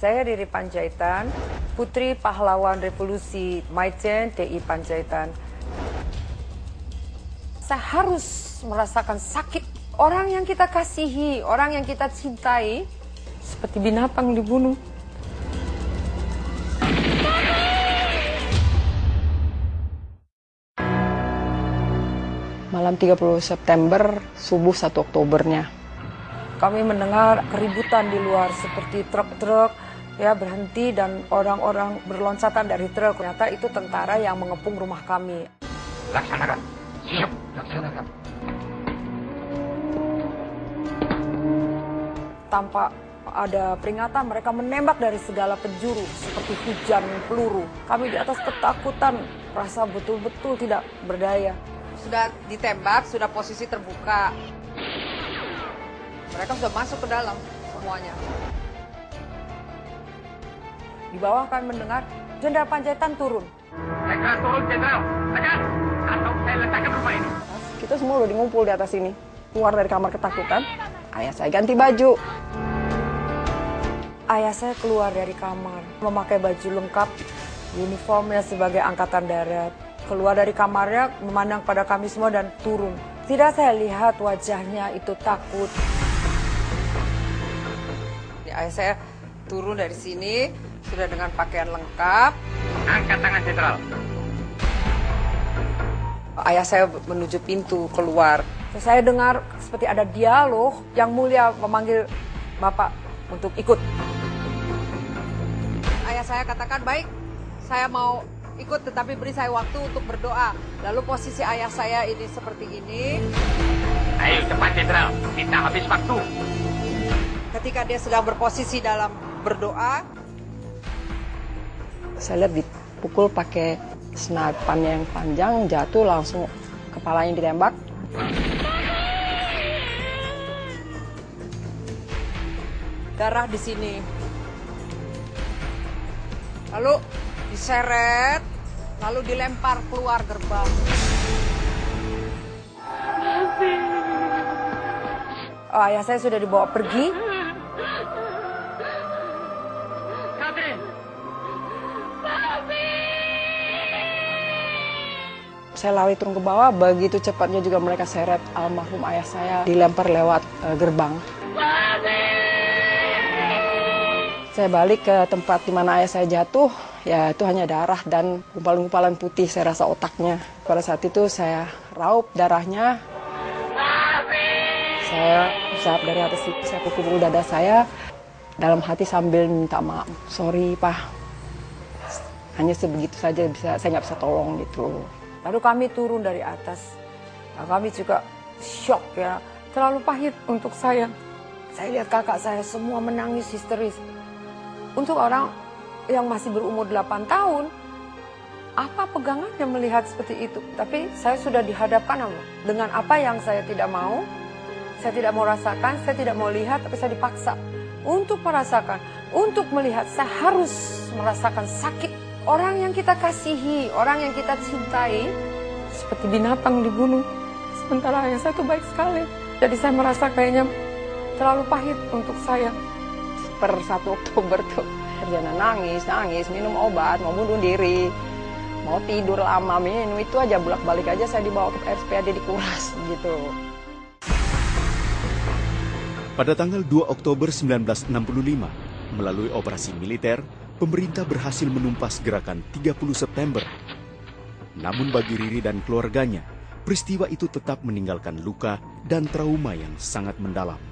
Saya Riri Panjaitan, putri pahlawan revolusi Majen TI Panjaitan. Saya harus merasakan sakit. Orang yang kita kasihi, orang yang kita cintai, seperti binatang dibunuh. Malam 30 September, subuh 1 Oktobernya. Kami mendengar keributan di luar seperti truk-truk ya berhenti dan orang-orang berloncatan dari truk. Ternyata itu tentara yang mengepung rumah kami. Laksanakan. Siap, laksanakan. Tanpa ada peringatan, mereka menembak dari segala penjuru seperti hujan peluru. Kami di atas ketakutan, rasa betul-betul tidak berdaya. Sudah ditembak, sudah posisi terbuka. Mereka sudah masuk ke dalam semuanya. Di bawah kami mendengar Jenderal Panjaitan turun. Jenderal turun, Jenderal. Tegas, atau saya letakkan rumah ini. Kita semua udah ngumpul di atas sini. Keluar dari kamar ketakutan, ayah saya ganti baju. Ayah saya keluar dari kamar, memakai baju lengkap, uniformnya sebagai angkatan darat. Keluar dari kamarnya, memandang pada kami semua dan turun. Tidak saya lihat wajahnya itu takut. Ayah saya turun dari sini, sudah dengan pakaian lengkap. Angkat tangan, Jenderal. Ayah saya menuju pintu keluar. Saya dengar seperti ada dialog yang mulia memanggil Bapak untuk ikut. Ayah saya katakan, baik, saya mau ikut tetapi beri saya waktu untuk berdoa. Lalu posisi ayah saya ini seperti ini. Ayo cepat, Jenderal. Kita habis waktu. Ketika dia sedang berposisi dalam berdoa, Saya lihat dipukul pakai senapan yang panjang, jatuh langsung kepalanya ditembak. darah di sini. Lalu diseret, lalu dilempar keluar gerbang. Oh, ayah saya sudah dibawa pergi. Saya lari turun ke bawah, begitu cepatnya juga mereka seret almarhum ayah saya, dilempar lewat gerbang. Saya balik ke tempat di mana ayah saya jatuh, ya itu hanya darah dan gumpalan-gumpalan putih, saya rasa otaknya. Pada saat itu saya raup darahnya, saya usap dari atas itu, saya pukul dada saya, dalam hati sambil minta maaf. Sorry, Pak, hanya sebegitu saja saya nggak bisa tolong gitu. Lalu kami turun dari atas. Nah, kami juga shock ya. Terlalu pahit untuk saya. Saya lihat kakak saya semua menangis histeris. Untuk orang yang masih berumur 8 tahun, apa pegangannya melihat seperti itu? Tapi saya sudah dihadapkan dengan apa yang saya tidak mau. Saya tidak mau rasakan, saya tidak mau lihat, tapi saya dipaksa untuk merasakan, untuk melihat. Saya harus merasakan sakit. Orang yang kita kasihi, orang yang kita cintai, seperti binatang dibunuh. Sementara ayah saya itu baik sekali. Jadi saya merasa kayaknya terlalu pahit untuk saya. Per 1 Oktober tuh, kerjanya nangis, minum obat, mau bunuh diri, mau tidur lama, minum itu aja, bolak-balik aja saya dibawa ke RSPAD di Kuras gitu. Pada tanggal 2 Oktober 1965, melalui operasi militer, pemerintah berhasil menumpas gerakan 30 September. Namun bagi Riri dan keluarganya, peristiwa itu tetap meninggalkan luka dan trauma yang sangat mendalam.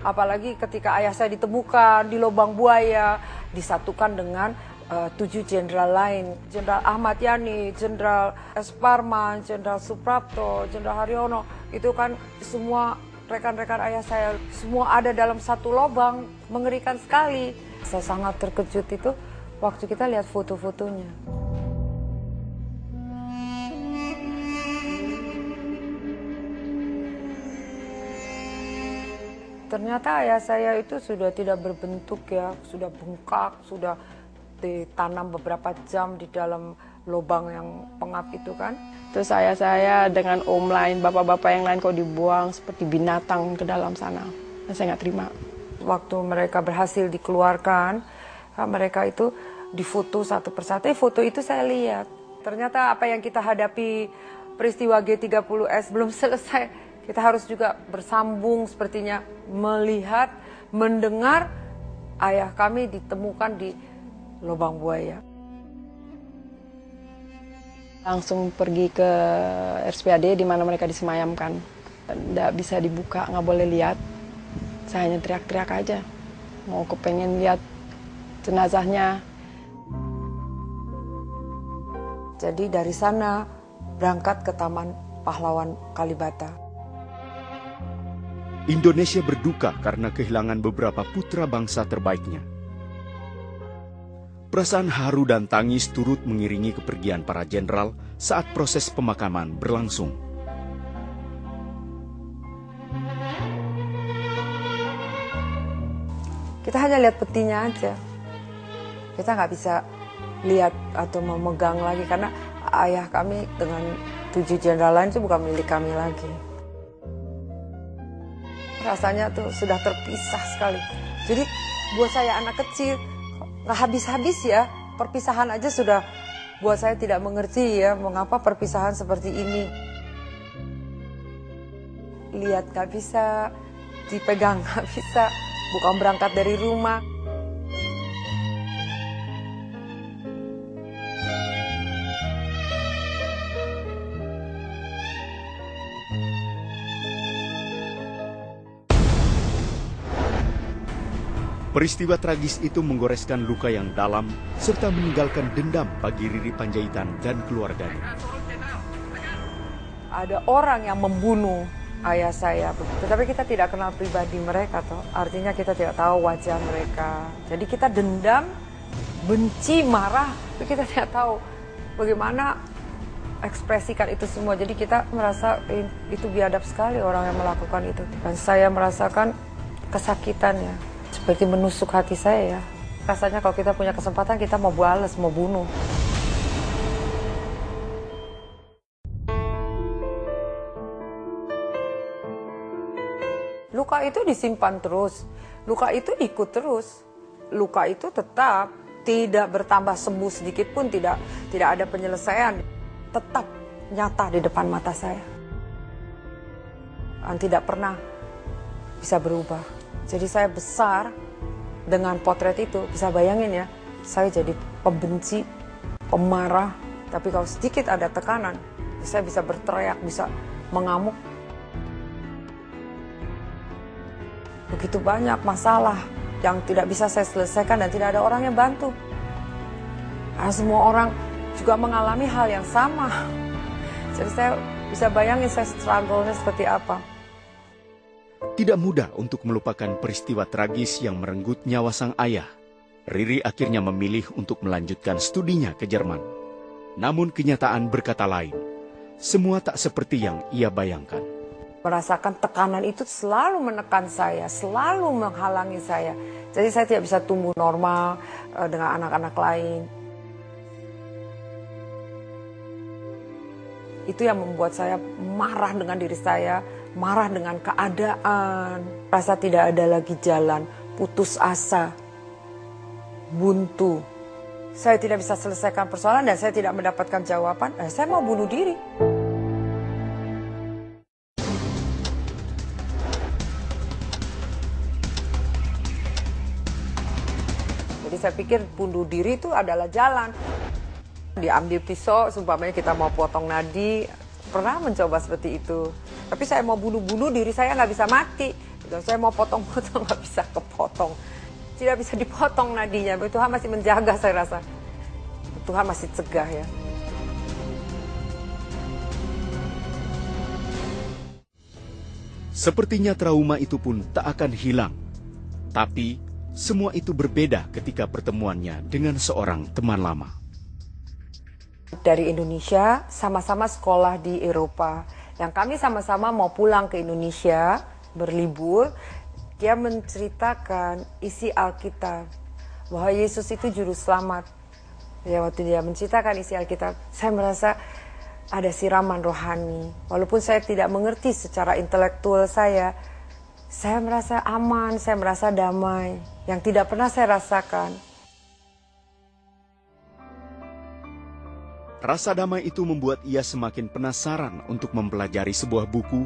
Apalagi ketika ayah saya ditemukan di lubang buaya, disatukan dengan 7 jenderal lain. Jenderal Ahmad Yani, Jenderal S. Parman, Jenderal Suprapto, Jenderal Haryono. Itu kan semua rekan-rekan ayah saya, semua ada dalam satu lubang, mengerikan sekali. Saya sangat terkejut itu waktu kita lihat foto-fotonya. Ternyata ayah saya itu sudah tidak berbentuk ya, sudah bengkak, sudah ditanam beberapa jam di dalam lubang yang pengap itu kan. Terus saya dengan om lain, bapak-bapak yang lain kok dibuang seperti binatang ke dalam sana. Dan saya nggak terima. Waktu mereka berhasil dikeluarkan, mereka itu difoto satu persatu. Foto itu saya lihat. Ternyata apa yang kita hadapi peristiwa G30S belum selesai. Kita harus juga bersambung sepertinya melihat, mendengar ayah kami ditemukan di lubang buaya. Langsung pergi ke RSPAD di mana mereka disemayamkan. Nggak bisa dibuka, nggak boleh lihat. Saya hanya teriak-teriak aja. Mau kepengen lihat jenazahnya. Jadi dari sana berangkat ke Taman Pahlawan Kalibata. Indonesia berduka karena kehilangan beberapa putra bangsa terbaiknya. Perasaan haru dan tangis turut mengiringi kepergian para jenderal saat proses pemakaman berlangsung. Kita hanya lihat petinya aja. Kita nggak bisa lihat atau memegang lagi karena ayah kami dengan 7 jenderal lain itu bukan milik kami lagi. Rasanya tuh sudah terpisah sekali. Jadi buat saya anak kecil nggak habis-habis ya, perpisahan aja sudah buat saya tidak mengerti ya, mengapa perpisahan seperti ini. Lihat nggak bisa, dipegang nggak bisa, bukan berangkat dari rumah. Peristiwa tragis itu menggoreskan luka yang dalam serta meninggalkan dendam bagi Riri Panjaitan dan keluarganya. Ada orang yang membunuh ayah saya, tetapi kita tidak kenal pribadi mereka toh. Artinya kita tidak tahu wajah mereka. Jadi kita dendam, benci, marah, tapi kita tidak tahu bagaimana ekspresikan itu semua. Jadi kita merasa itu biadab sekali orang yang melakukan itu. Dan saya merasakan kesakitannya. Seperti menusuk hati saya ya. Rasanya kalau kita punya kesempatan kita mau balas, mau bunuh. Luka itu disimpan terus. Luka itu ikut terus. Luka itu tetap tidak bertambah sembuh sedikit pun, tidak ada penyelesaian. Tetap nyata di depan mata saya. Dan tidak pernah bisa berubah. Jadi saya besar dengan potret itu, bisa bayangin ya, saya jadi pembenci, pemarah, tapi kalau sedikit ada tekanan, saya bisa berteriak, bisa mengamuk. Begitu banyak masalah yang tidak bisa saya selesaikan dan tidak ada orang yang bantu. Karena semua orang juga mengalami hal yang sama. Jadi saya bisa bayangin saya struggle-nya seperti apa. Tidak mudah untuk melupakan peristiwa tragis yang merenggut nyawa sang ayah. Riri akhirnya memilih untuk melanjutkan studinya ke Jerman. Namun kenyataan berkata lain. Semua tak seperti yang ia bayangkan. Merasakan tekanan itu selalu menekan saya, selalu menghalangi saya. Jadi saya tidak bisa tumbuh normal dengan anak-anak lain. Itu yang membuat saya marah dengan diri saya, marah dengan keadaan, rasa tidak ada lagi jalan, putus asa, buntu. Saya tidak bisa selesaikan persoalan dan saya tidak mendapatkan jawaban, saya mau bunuh diri. Jadi saya pikir bunuh diri itu adalah jalan. Diambil pisau, sumpamanya kita mau potong nadi, pernah mencoba seperti itu. Tapi saya mau bunuh-bunuh diri saya nggak bisa mati. Saya mau potong-potong nggak bisa kepotong. Tidak bisa dipotong nadinya. Tuhan masih menjaga saya rasa. Tuhan masih cegah ya. Sepertinya trauma itu pun tak akan hilang. Tapi semua itu berbeda ketika pertemuannya dengan seorang teman lama. Dari Indonesia, sama-sama sekolah di Eropa. Yang kami sama-sama mau pulang ke Indonesia, berlibur. Dia menceritakan isi Alkitab, bahwa Yesus itu juru selamat. Ya, waktu dia menceritakan isi Alkitab, saya merasa ada siraman rohani. Walaupun saya tidak mengerti secara intelektual saya Saya merasa aman, saya merasa damai, yang tidak pernah saya rasakan. Rasa damai itu membuat ia semakin penasaran untuk mempelajari sebuah buku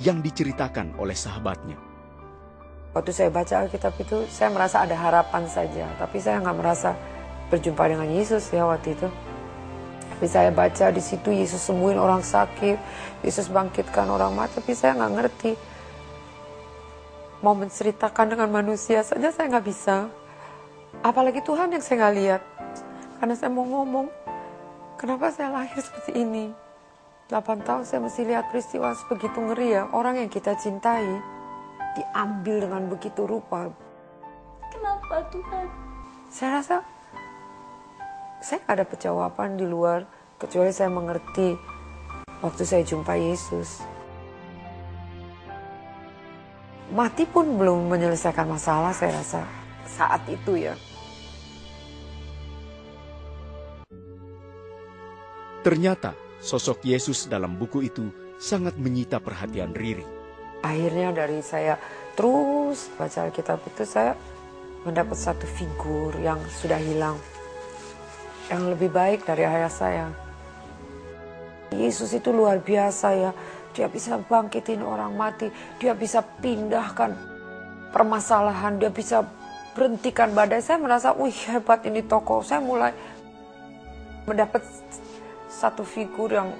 yang diceritakan oleh sahabatnya. Waktu saya baca Alkitab itu, saya merasa ada harapan saja. Tapi saya nggak merasa berjumpa dengan Yesus ya waktu itu. Tapi saya baca di situ Yesus sembuhin orang sakit, Yesus bangkitkan orang mati. Tapi saya nggak ngerti. Mau menceritakan dengan manusia saja saya nggak bisa. Apalagi Tuhan yang saya nggak lihat. Karena saya mau ngomong, kenapa saya lahir seperti ini? 8 tahun saya mesti lihat peristiwa sebegitu ngeri ya. Orang yang kita cintai diambil dengan begitu rupa. Kenapa Tuhan? Saya rasa saya nggak dapat jawaban di luar. Kecuali saya mengerti waktu saya jumpa Yesus. Mati pun belum menyelesaikan masalah saya rasa saat itu ya. Ternyata sosok Yesus dalam buku itu sangat menyita perhatian Riri. Akhirnya dari saya terus baca Alkitab itu saya mendapat satu figur yang sudah hilang. Yang lebih baik dari ayah saya. Yesus itu luar biasa ya. Dia bisa bangkitin orang mati. Dia bisa pindahkan permasalahan. Dia bisa berhentikan badai. Saya merasa, wih hebat ini tokoh. Saya mulai mendapat satu figur yang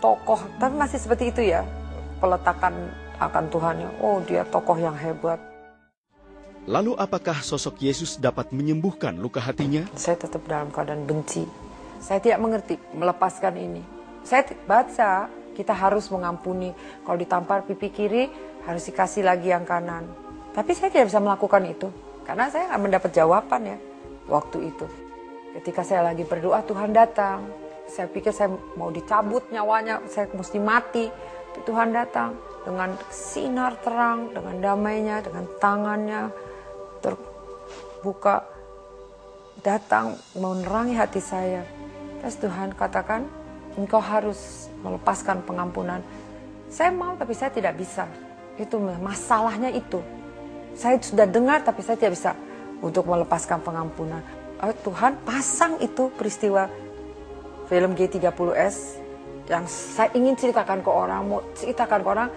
tokoh. Tapi masih seperti itu ya. Peletakan akan Tuhannya. Oh dia tokoh yang hebat. Lalu apakah sosok Yesus dapat menyembuhkan luka hatinya? Saya tetap dalam keadaan benci. Saya tidak mengerti melepaskan ini. Saya baca kita harus mengampuni. Kalau ditampar pipi kiri harus dikasih lagi yang kanan. Tapi saya tidak bisa melakukan itu. Karena saya nggak mendapat jawaban ya waktu itu. Ketika saya lagi berdoa Tuhan datang. Saya pikir saya mau dicabut nyawanya. Saya mesti mati. Tapi Tuhan datang dengan sinar terang. Dengan damainya, dengan tangannya terbuka, datang menerangi hati saya. Terus Tuhan katakan, engkau harus melepaskan pengampunan. Saya mau tapi saya tidak bisa. Itu masalahnya itu. Saya sudah dengar tapi saya tidak bisa untuk melepaskan pengampunan. Tuhan pasang itu peristiwa film G30S yang saya ingin ceritakan ke orang, mau ceritakan ke orang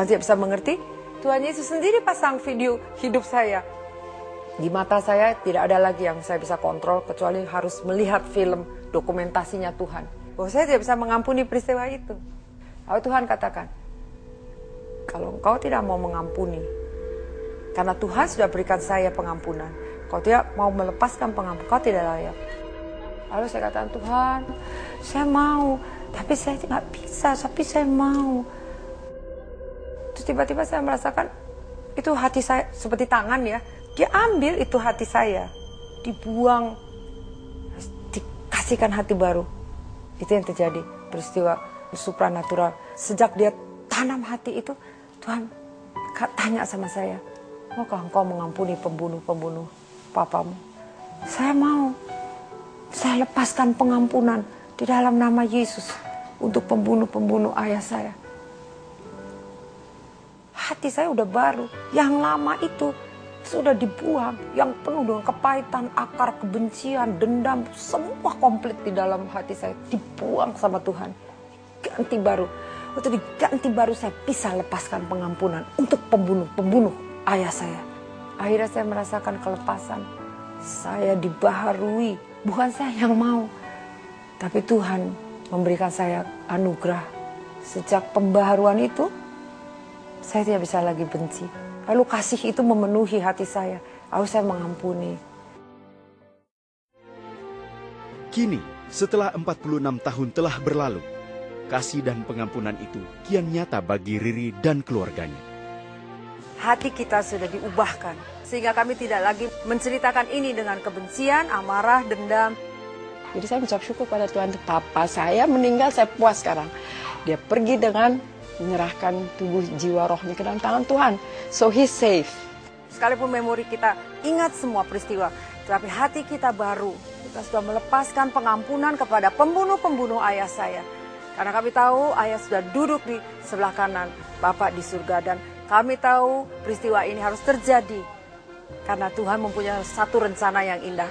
tidak bisa mengerti. Tuhan Yesus sendiri pasang video hidup saya. Di mata saya tidak ada lagi yang saya bisa kontrol kecuali harus melihat film dokumentasinya Tuhan. Bahwa saya tidak bisa mengampuni peristiwa itu. Lalu Tuhan katakan, kalau engkau tidak mau mengampuni, karena Tuhan sudah berikan saya pengampunan, kau tidak mau melepaskan pengampunan, kau tidak layak. Lalu saya katakan, Tuhan, saya mau, tapi saya tidak bisa, tapi saya mau. Terus tiba-tiba saya merasakan, itu hati saya seperti tangan ya, dia ambil itu hati saya, dibuang, dikasihkan hati baru. Itu yang terjadi, peristiwa supranatural. Sejak dia tanam hati itu, Tuhan tanya sama saya, maukah engkau mengampuni pembunuh-pembunuh papamu? Saya mau, saya lepaskan pengampunan di dalam nama Yesus untuk pembunuh-pembunuh ayah saya. Hati saya udah baru, yang lama itu sudah dibuang, yang penuh dengan kepahitan, akar kebencian, dendam, semua komplit di dalam hati saya dibuang sama Tuhan. Ganti baru. Waktu diganti baru saya bisa lepaskan pengampunan untuk pembunuh-pembunuh ayah saya. Akhirnya saya merasakan kelepasan. Saya dibaharui, bukan saya yang mau. Tapi Tuhan memberikan saya anugerah. Sejak pembaharuan itu, saya tidak bisa lagi benci. Lalu kasih itu memenuhi hati saya. Lalu saya mengampuni. Kini, setelah 46 tahun telah berlalu, kasih dan pengampunan itu kian nyata bagi Riri dan keluarganya. Hati kita sudah diubahkan. Sehingga kami tidak lagi menceritakan ini dengan kebencian, amarah, dendam. Jadi saya mengucap syukur pada Tuhan. Papa saya meninggal, saya puas sekarang. Dia pergi dengan menyerahkan tubuh jiwa rohnya ke dalam tangan Tuhan. So he's safe. Sekalipun memori kita ingat semua peristiwa, tapi hati kita baru. Kita sudah melepaskan pengampunan kepada pembunuh-pembunuh ayah saya. Karena kami tahu ayah sudah duduk di sebelah kanan Bapak di surga dan Kami tahu peristiwa ini harus terjadi karena Tuhan mempunyai satu rencana yang indah.